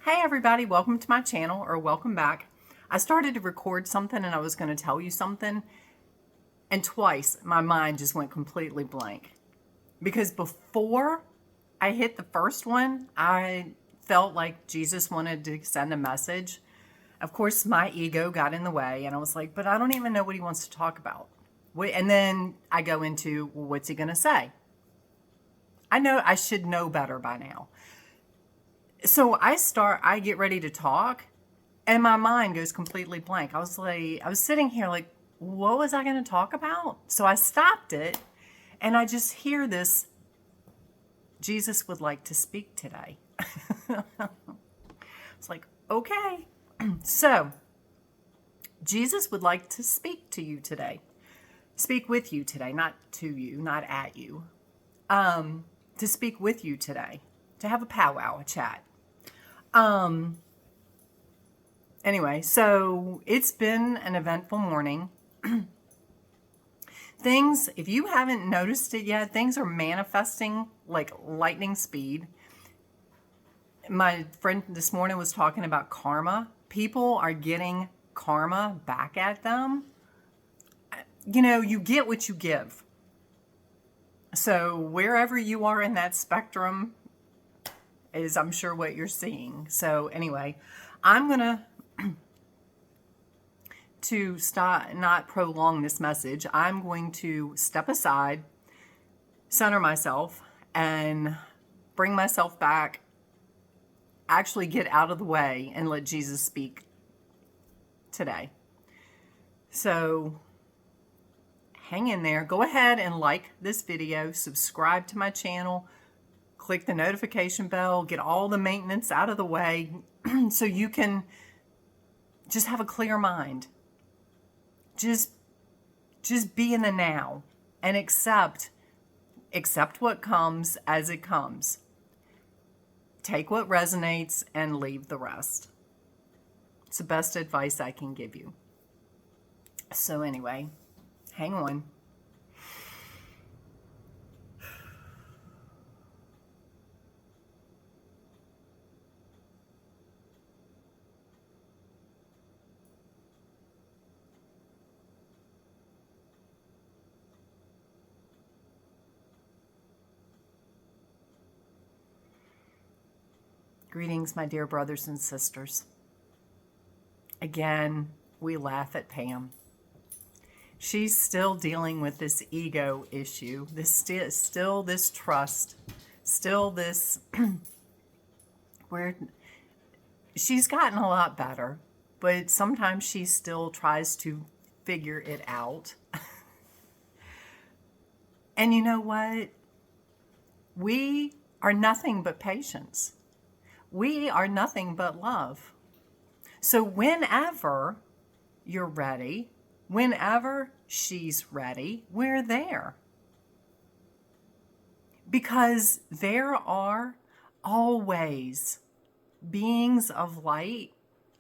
Hey everybody, welcome to my channel, or welcome back. I started to record something and I was going to tell you something, and twice my mind just went completely blank. Because before I hit the first one, I felt like Jesus wanted to send a message. Of course, my ego got in the way and I was like, but I don't even know what he wants to talk about. And then I go into, well, what's he going to say? I know I should know better by now. So I get ready to talk and my mind goes completely blank. I was sitting here like, what was I going to talk about? So I stopped it and I just hear this, Jesus would like to speak today. It's like, okay. So Jesus would like to speak to you today. Speak with you today, not to you, not at you. To speak with you today, to have a powwow, a chat. Anyway, so it's been an eventful morning. Things, if you haven't noticed it yet, things are manifesting like lightning speed. My friend this morning was talking about karma. People are getting karma back at them. You know, you get what you give. So wherever you are in that spectrum is, I'm sure, what you're seeing. So anyway, I'm going to stop, not prolong this message. I'm going to step aside, center myself, and bring myself back, actually get out of the way and let Jesus speak today. So hang in there. Go ahead and like this video, subscribe to my channel, click the notification bell, get all the maintenance out of the way so you can just have a clear mind. Just be in the now and accept what comes as it comes. Take what resonates and leave the rest. It's the best advice I can give you. So anyway, hang on. Greetings, my dear brothers and sisters. Again, we laugh at Pam. She's still dealing with this ego issue, still this trust, still this where she's gotten a lot better, but sometimes she still tries to figure it out. And you know what? We are nothing but patience. We are nothing but love. So whenever you're ready, whenever she's ready, we're there. Because there are always beings of light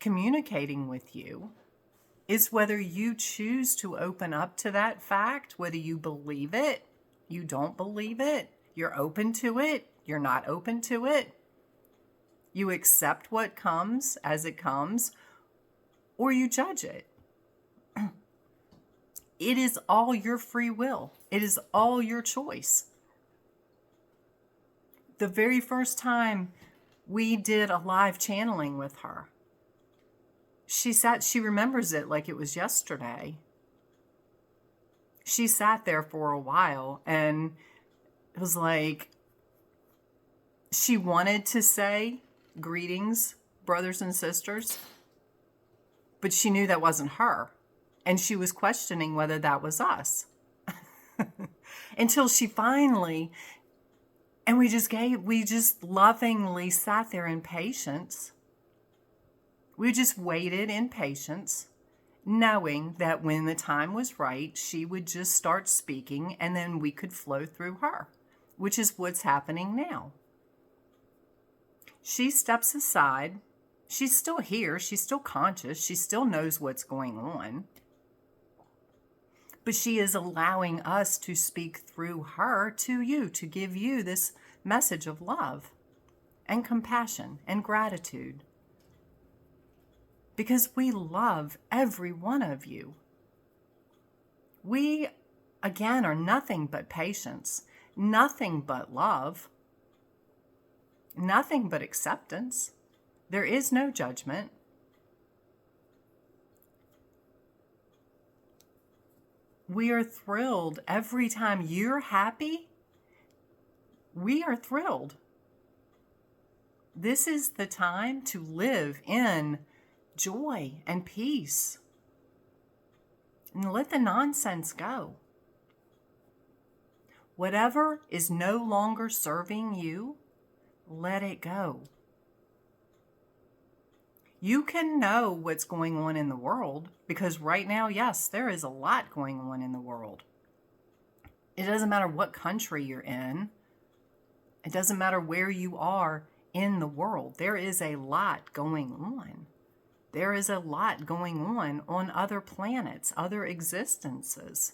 communicating with you. It's whether you choose to open up to that fact, whether you believe it, you don't believe it, you're open to it, you're not open to it. You accept what comes as it comes, or you judge it. It is all your free will. It is all your choice. The very first time we did a live channeling with her, she remembers it like it was yesterday. She sat there for a while and it was like she wanted to say, greetings, brothers and sisters, but she knew that wasn't her. And she was questioning whether that was us. Until she finally, and we just lovingly sat there in patience. We just waited in patience, knowing that when the time was right, she would just start speaking and then we could flow through her, which is what's happening now. She steps aside. She's still here. She's still conscious. She still knows what's going on. But she is allowing us to speak through her to you, to give you this message of love and compassion and gratitude. because we love every one of you. We, again, are nothing but patience, nothing but love, nothing but acceptance. There is no judgment. We are thrilled every time you're happy. We are thrilled. This is the time to live in joy and peace. And let the nonsense go. Whatever is no longer serving you, let it go. You can know what's going on in the world because right now, yes, there is a lot going on in the world. It doesn't matter what country you're in. It doesn't matter where you are in the world. There is a lot going on. There is a lot going on other planets, other existences.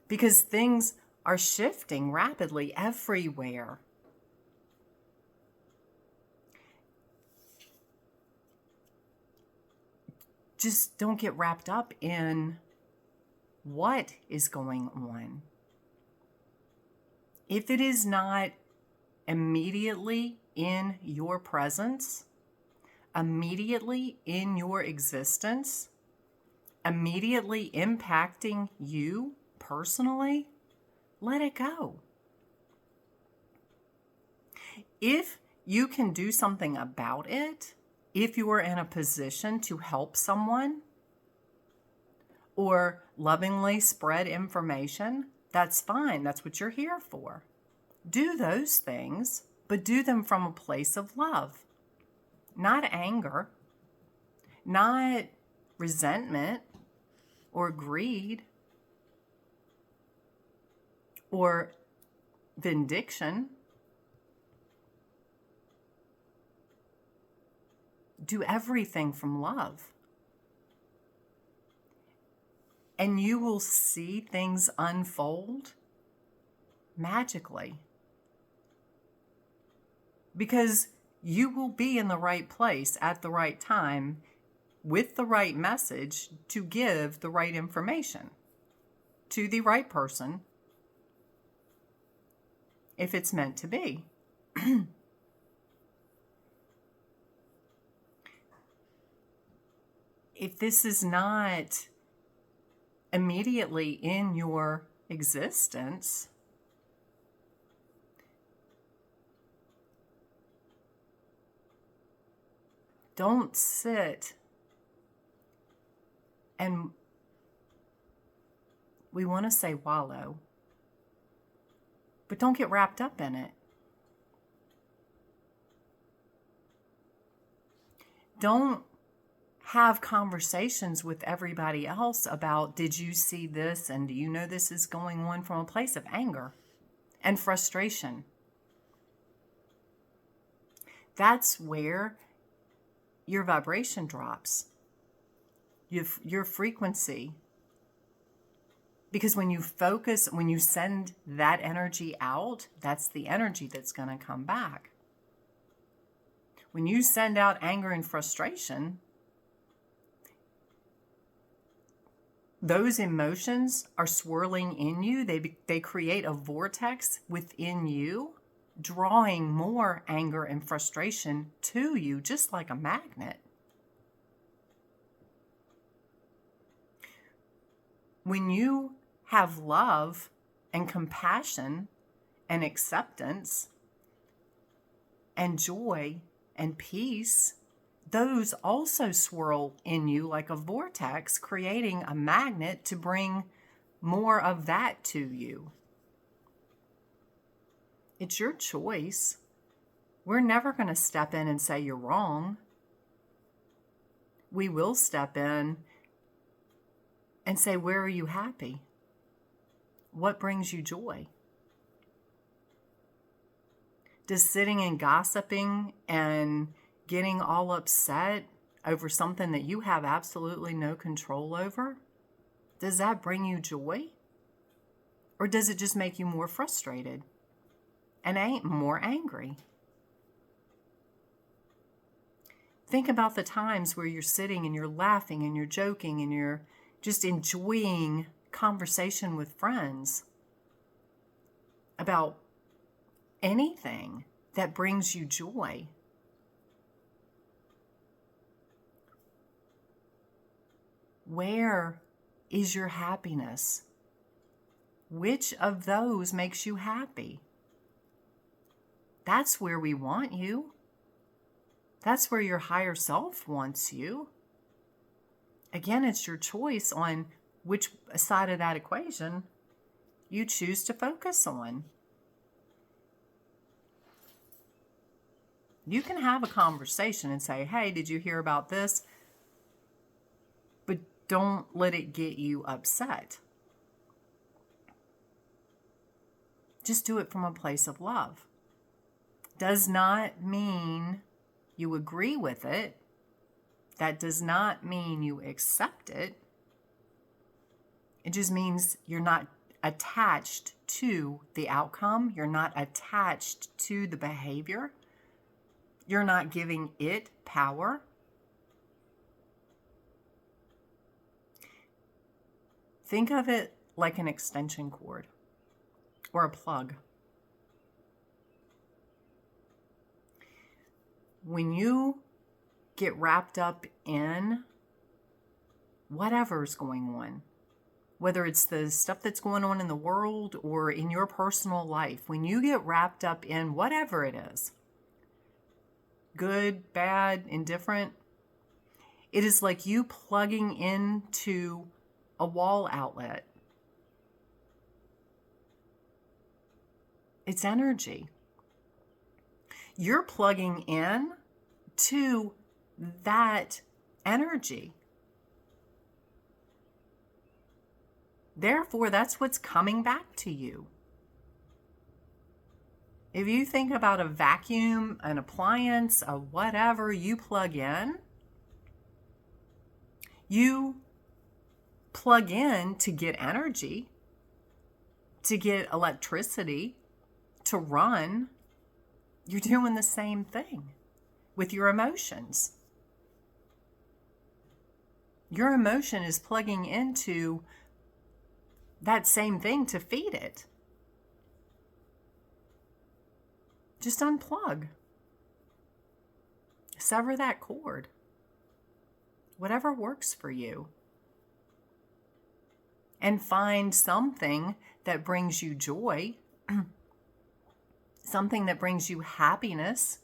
Because things are shifting rapidly everywhere. Just don't get wrapped up in what is going on. If it is not immediately in your presence, immediately in your existence, immediately impacting you personally, let it go. If you can do something about it, if you are in a position to help someone or lovingly spread information, that's fine. That's what you're here for. Do those things, but do them from a place of love, not anger, not resentment or greed or vindication. Do everything from love. And you will see things unfold magically. Because you will be in the right place at the right time with the right message to give the right information to the right person if it's meant to be. If this is not immediately in your existence, don't sit and, we want to say wallow, but don't get wrapped up in it. Don't have conversations with everybody else about, did you see this and do you know this is going on, from a place of anger and frustration. That's where your vibration drops, your frequency. Because when you focus, when you send that energy out, that's the energy that's going to come back. When you send out anger and frustration, those emotions are swirling in you. They create a vortex within you, drawing more anger and frustration to you, just like a magnet. When you have love and compassion and acceptance and joy and peace, those also swirl in you like a vortex, creating a magnet to bring more of that to you. It's your choice. We're never going to step in and say you're wrong. We will step in and say, where are you happy? What brings you joy? Does sitting and gossiping and getting all upset over something that you have absolutely no control over, does that bring you joy? Or does it just make you more frustrated and more angry? Think about the times where you're sitting and you're laughing and you're joking and you're just enjoying conversation with friends about anything that brings you joy. Where is your happiness? Which of those makes you happy? That's where we want you. That's where your higher self wants you. Again, it's your choice on which side of that equation you choose to focus on. You can have a conversation and say, hey, did you hear about this? But don't let it get you upset. Just do it from a place of love. Does not mean you agree with it. That does not mean you accept it. It just means you're not attached to the outcome. You're not attached to the behavior. You're not giving it power. Think of it like an extension cord or a plug. When you get wrapped up in whatever's going on, whether it's the stuff that's going on in the world or in your personal life, when you get wrapped up in whatever it is, good, bad, indifferent, it is like you plugging into a wall outlet. It's energy. You're plugging in to that energy. Therefore, that's what's coming back to you. If you think about a vacuum, an appliance, a whatever you plug in, you plug in to get energy, to get electricity, to run. You're doing the same thing with your emotions. Your emotion is plugging into that same thing to feed it. Just unplug. Sever that cord. Whatever works for you. And find something that brings you joy, something that brings you happiness,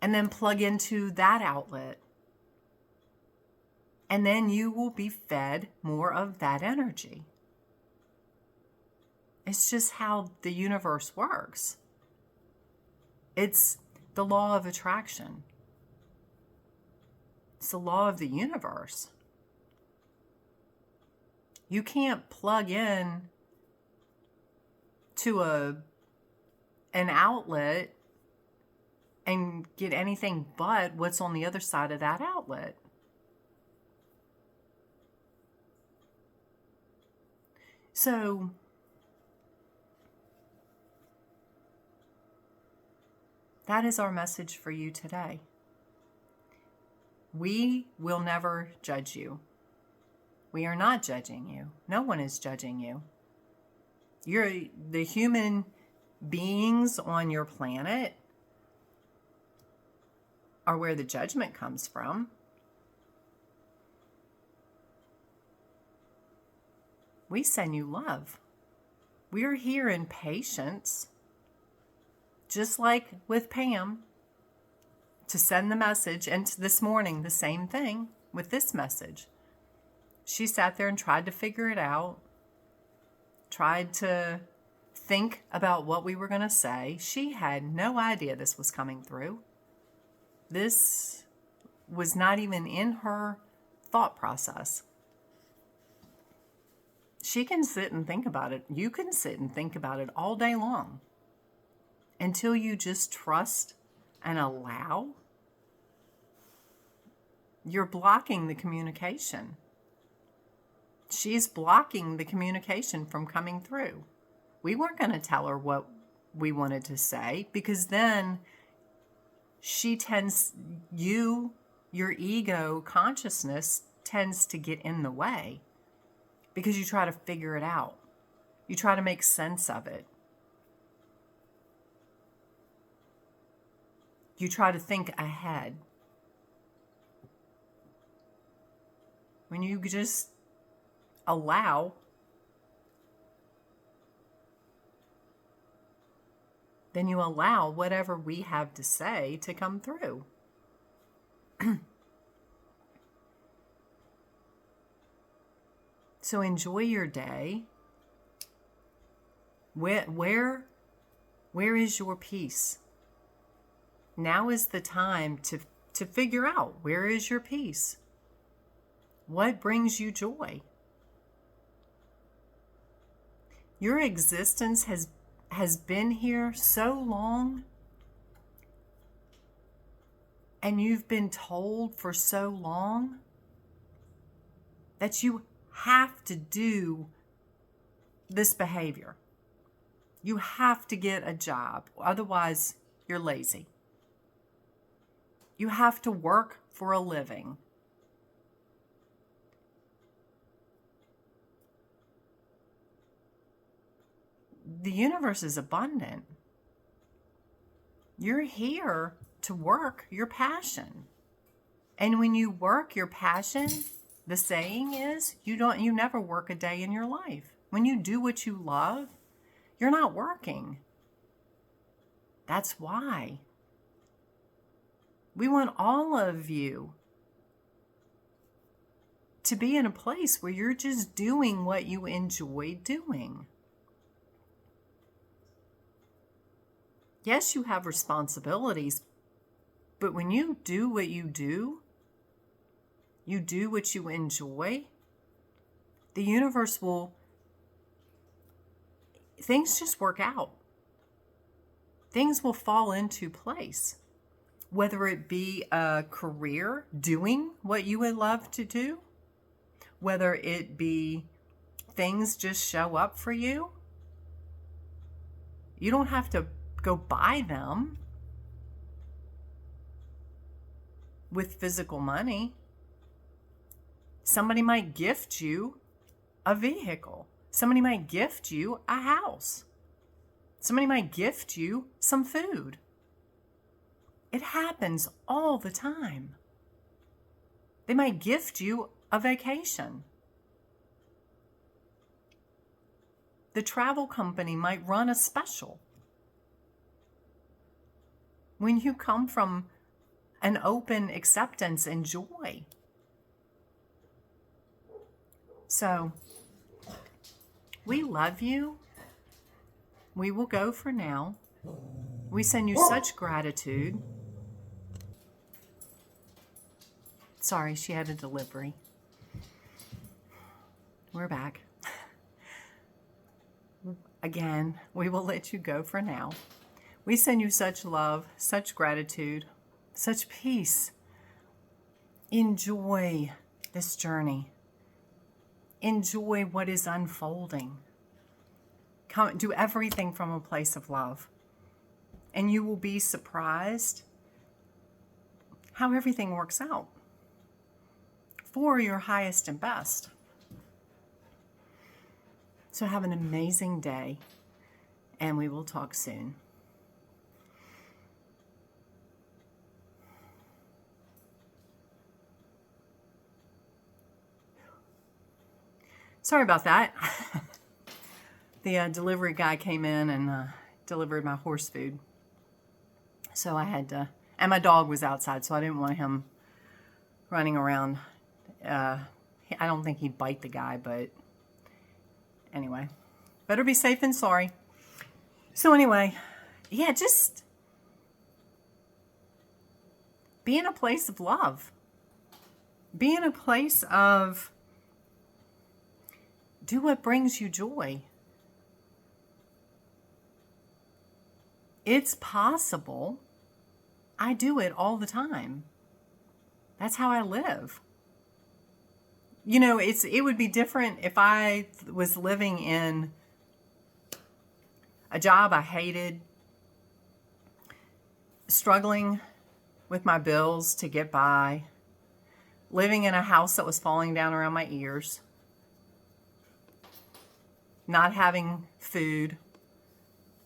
and then plug into that outlet. And then you will be fed more of that energy. It's just how the universe works. It's the law of attraction. It's the law of the universe. You can't plug in to an outlet and get anything but what's on the other side of that outlet. So, that is our message for you today. We will never judge you. We are not judging you. No one is judging you. You're the human beings on your planet are where the judgment comes from. We send you love. We are here in patience, just like with Pam, to send the message. And this morning, the same thing with this message. She sat there and tried to figure it out, tried to think about what we were going to say. She had no idea this was coming through. This was not even in her thought process. She can sit and think about it. You can sit and think about it all day long until you just trust and allow. You're blocking the communication. She's blocking the communication from coming through. We weren't going to tell her what we wanted to say, because then your ego consciousness tends to get in the way because you try to figure it out. You try to make sense of it. You try to think ahead. When you just allow, then you allow whatever we have to say to come through. So enjoy your day. Where is your peace? Now is the time to figure out, where is your peace? What brings you joy? Your existence has been here so long, and you've been told for so long that you have to do this behavior. You have to get a job, otherwise you're lazy. You have to work for a living. The universe is abundant. You're here to work your passion. And when you work your passion, the saying is, you never work a day in your life. When you do what you love, you're not working. That's why. We want all of you to be in a place where you're just doing what you enjoy doing. Yes, you have responsibilities, but when you do what you do what you enjoy, the universe things just work out. Things will fall into place. Whether it be a career doing what you would love to do, whether it be things just show up for you. You don't have to go buy them with physical money. Somebody might gift you a vehicle. Somebody might gift you a house. Somebody might gift you some food. It happens all the time. They might gift you a vacation. The travel company might run a special. When you come from an open acceptance and joy. So, we love you. We will go for now. We send you such gratitude. Sorry, she had a delivery. We're back. Again, we will let you go for now. We send you such love, such gratitude, such peace. Enjoy this journey. Enjoy what is unfolding. Do everything from a place of love. And you will be surprised how everything works out for your highest and best. So have an amazing day, and we will talk soon. Sorry about that. The delivery guy came in and delivered my horse food. So I had to, and my dog was outside, so I didn't want him running around. I don't think he'd bite the guy, but anyway, better be safe than sorry. So anyway, yeah, just be in a place of love. Be in a place of do what brings you joy. It's possible. I do it all the time. That's how I live. You know, it would be different if I was living in a job I hated, struggling with my bills to get by, living in a house that was falling down around my ears, not having food.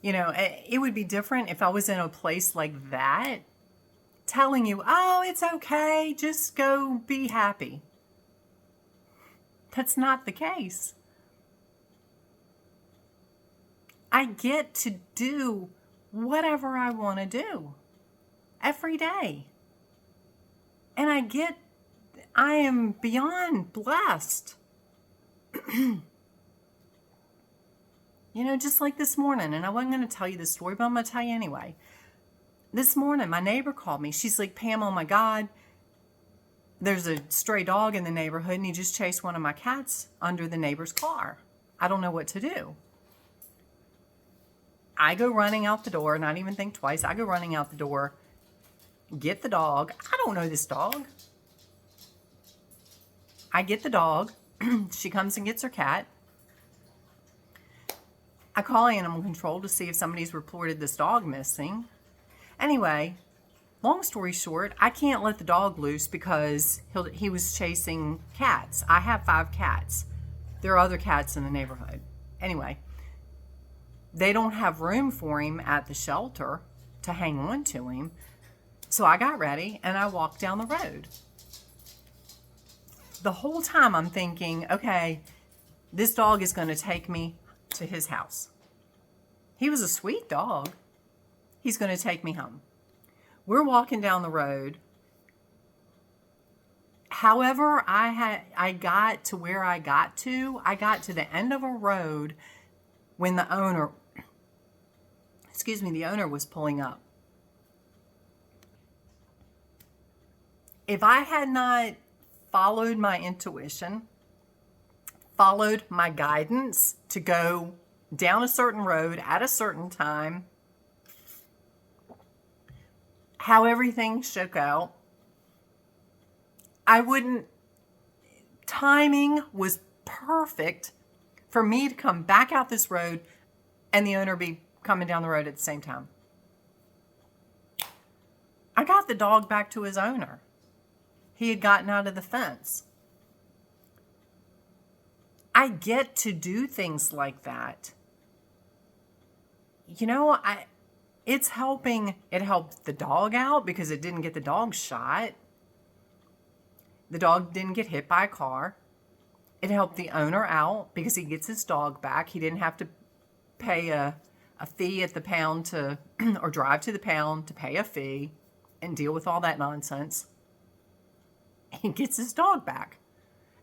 You know, it would be different if I was in a place like that, telling you, oh, it's okay, just go be happy. That's not the case. I get to do whatever I want to do every day. And I am beyond blessed. You know, just like this morning, and I wasn't going to tell you this story, but I'm going to tell you anyway. This morning, my neighbor called me. She's like, Pam, oh my God, there's a stray dog in the neighborhood, and he just chased one of my cats under the neighbor's car. I don't know what to do. I go running out the door, not even think twice. I go running out the door, get the dog. I don't know this dog. I get the dog. She comes and gets her cat. I call animal control to see if somebody's reported this dog missing. Anyway, long story short, I can't let the dog loose because he was chasing cats. I have 5 cats. There are other cats in the neighborhood. Anyway, they don't have room for him at the shelter to hang on to him. So I got ready and I walked down the road. The whole time I'm thinking, okay, this dog is going to take me to his house. He was a sweet dog. He's going to take me home. We're walking down the road. However, I got to where I got to the end of a road when the owner was pulling up. If I had not followed my intuition, followed my guidance to go down a certain road at a certain time, how everything shook out, timing was perfect for me to come back out this road and the owner be coming down the road at the same time. I got the dog back to his owner. He had gotten out of the fence. I get to do things like that. You know, it's helping. It helped the dog out because it didn't get the dog shot. The dog didn't get hit by a car. It helped the owner out because he gets his dog back. He didn't have to pay a fee at the pound or drive to the pound to pay a fee and deal with all that nonsense. He gets his dog back.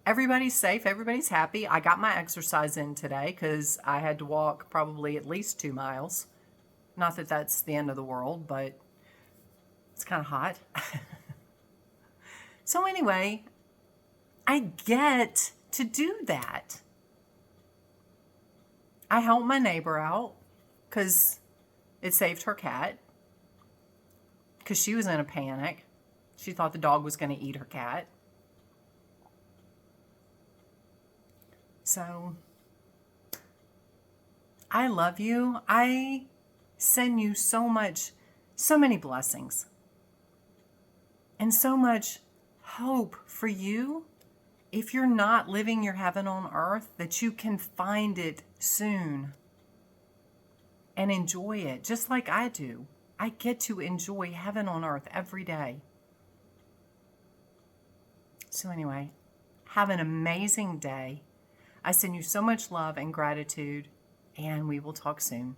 Everybody's safe. Everybody's happy. I got my exercise in today because I had to walk probably at least 2 miles. Not that that's the end of the world, but it's kind of hot. So anyway, I get to do that. I helped my neighbor out because it saved her cat because she was in a panic. She thought the dog was going to eat her cat. So, I love you. I send you so many blessings and so much hope for you. If you're not living your heaven on earth, that you can find it soon and enjoy it just like I do. I get to enjoy heaven on earth every day. So anyway, have an amazing day. I send you so much love and gratitude, and we will talk soon.